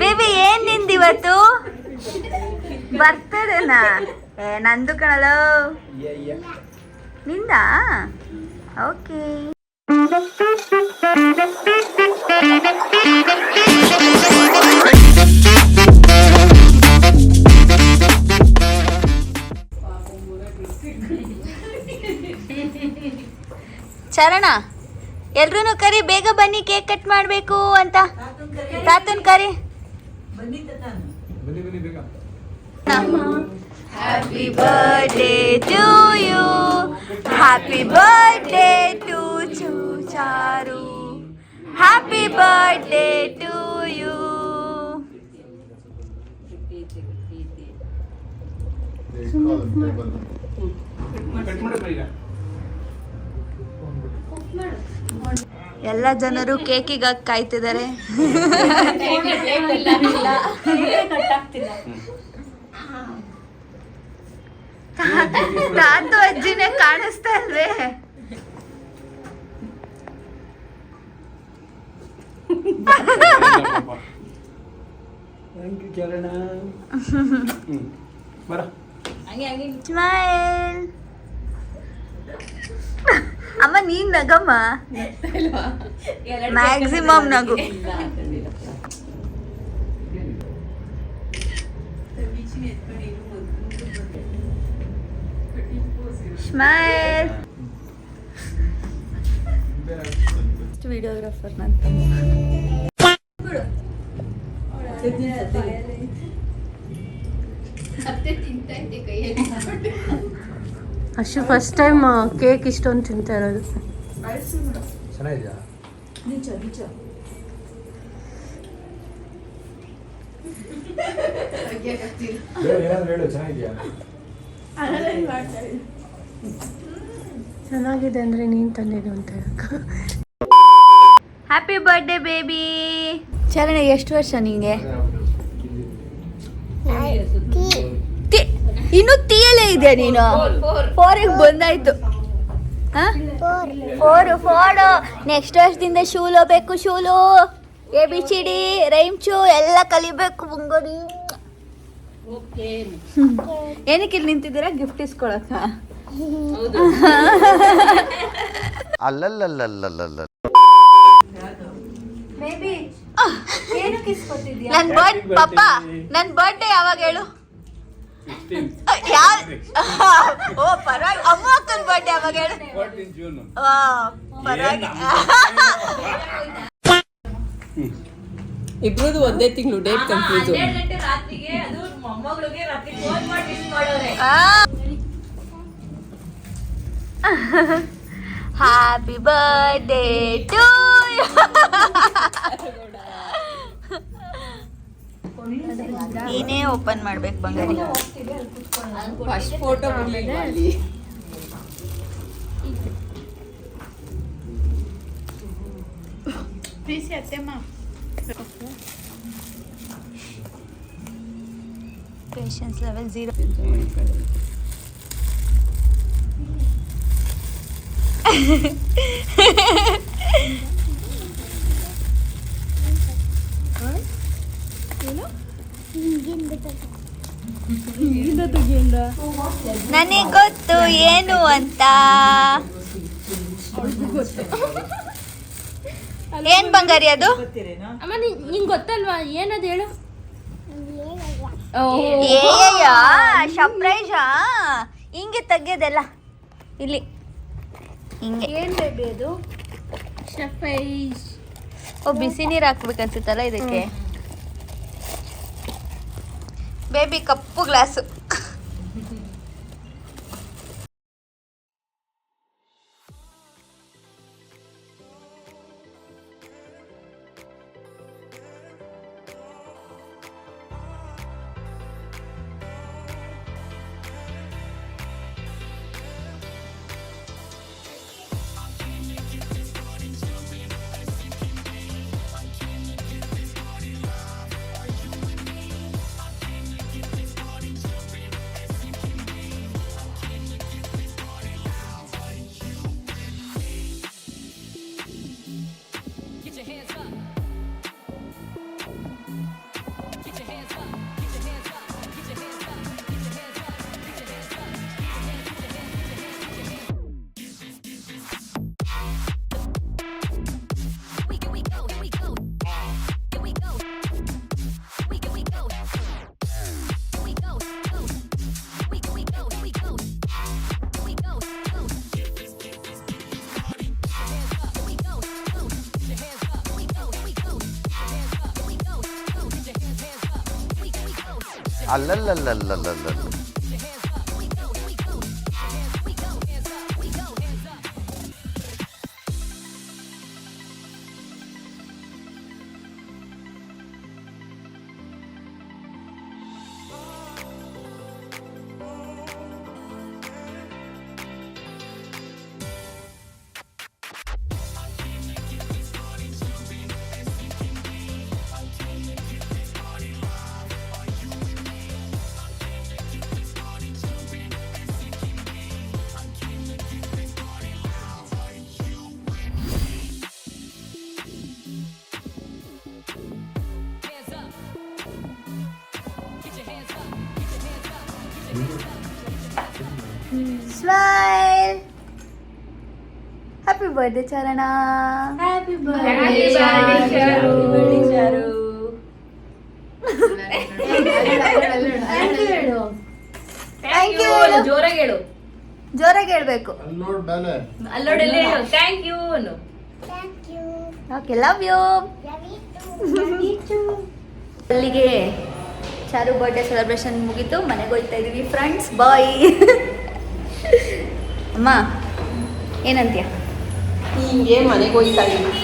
Baby ಏನ್ ನಿಂದಿವತ್ತು ಬರ್ತಡೇನಾ? ನಂದು ಕಣಲು ನಿಂದ. ಓಕೆ. ಚರಣ, ಎಲ್ರೂ ಕರಿ, ಬೇಗ ಬನ್ನಿ, ಕೇಕ್ ಕಟ್ ಮಾಡಬೇಕು ಅಂತ. ತಾತನ್ ಕರಿ. Happy birthday to you, happy birthday to Charu, happy birthday to you. ಎಲ್ಲ ಜನರು ಕೇಕಿಗಾಗಿ ಕಾಯ್ತಿದ್ದಾರೆ. ತಾತು ಅಜ್ಜಿನೇ ಕಾಣಿಸ್ತಾ ಇಲ್ವೇ? ಸ್ಮೈಲ್. ಅಮ್ಮ ನೀನ್ ನಗಮ್ಮ, ಮ್ಯಾಕ್ಸಿಮಮ್ ನಗು. ಸ್ಮೈಲ್. ವಿಡಿಯೋಗ್ರಾಫರ್ ನಂತ ಅಷ್ಟು ಫಸ್ಟ್ ಟೈಮ್ ಕೇಕ್ ಇಷ್ಟೊಂದು ತಿಂತಾ ಇರೋದು. ಚೆನ್ನಾಗಿದೆಯಾ? ಏನಾದ್ರು ಹೇಳು, ಚೆನ್ನಾಗಿದೆಯಾ? ಚೆನ್ನಾಗಿದೆ ಅಂದರೆ ನೀನು ತಂದಿದ್ದು ಅಂತ ಹೇಳಕ್ಕ. Happy birthday baby. ಚರಣ, ಎಷ್ಟು ವರ್ಷ ನಿಂಗೆ? ಇನ್ನು ತೀಯಲೇ ಇದೆಯಾ ನೀನು? 4ಗೆ ಬಂದಾಯ್ತು. ಫೋರ್. ನೆಕ್ಸ್ಟ್ ವರ್ಷದಿಂದ ಶೂಲು ಬೇಕು, ಶೂಲು, ABCD, ರೈಮ್ಚು ಎಲ್ಲ ಕಲಿಬೇಕು. ಮುಂಗೋಡಿ ಏನಕ್ಕೆ ಇಲ್ಲಿ ನಿಂತಿದ್ದೀರಾ? ಗಿಫ್ಟ್ ಇಸ್ಕೊಳಕ್ಕ? ಅಲ್ಲಲ್ಲಲ್ಲಲ್ಲಲ್ಲ. ನನ್ ಬರ್ಡೇ ಯಾವಾಗ ಹೇಳು? ಓ ಪರವಾಗಿ. ಅಮ್ಮ ಅಕ್ಕನ ಬರ್ಡೇ ಯಾವಾಗ ಹೇಳು? ಪರವಾಗಿ. ಇಬ್ರದು ಒಂದೇ ತಿಂಗಳು, date confuse. Happy birthday to you. ನೀನೇ ಓಪನ್ ಮಾಡ್ಬೇಕು ಬಂಗಾರಿ. ಫಸ್ಟ್ ಫೋಟೋ ಬರಲಿಲ್ಲ ಅಲ್ಲಿ. Patience level 0. ನನಗೆ ಗೊತ್ತು ಏನು ಅಂತ. ಏನ್ ಬಂಗಾರಿ ಅದು? ಅಮ್ಮ ನಿಂಗೆ ಗೊತ್ತಲ್ವಾ ಏನದು ಹೇಳು? ಸರ್ಪ್ರೈಸಾ? ಹಿಂಗೆ ತೆಗ್ಯೋದೆಲ್ಲ ಇಲ್ಲಿ ಹಿಂಗೆ. ಏನ್ ಬೇಬಿ ಅದು? ಸರ್ಪ್ರೈಸ್. ಓ, ಬಿಸಿ ನೀರು ಹಾಕ್ಬೇಕನ್ಸುತ್ತಲ್ಲ ಇದಕ್ಕೆ. ಬೇಬಿ ಕಪ್ಪು ಗ್ಲಾಸು. ಅಲ್ಲಲ್ಲಲ್ಲಲ್ಲಲ್ಲಲ್ಲ smile. Happy birthday Charana. Happy thank you. ಜೋರಾಗಿ ಹೇಳು. ಜೋರಾಗಿ ಹೇಳ್ಬೇಕು. ಅಲ್ಲೋಡೆಲ್ಲ ಹೇಳು ಥ್ಯಾಂಕ್ ಯು ಅನ್ನು. Okay, love you. ಅಲ್ಲಿಗೆ ಚಾರು ಬರ್ಡೇ ಸೆಲೆಬ್ರೇಷನ್ ಮುಗೀತು. ಮನೆಗೆ ಹೋಗ್ತಾ ಇದೀವಿ ಫ್ರೆಂಡ್ಸ್. ಬಾಯ್. ಅಮ್ಮ ಏನಂತೀಯ? ಹಿಂಗೆ ಮನೆಗೆ ಹೋಗ್ತಾ ಇದೀವಿ.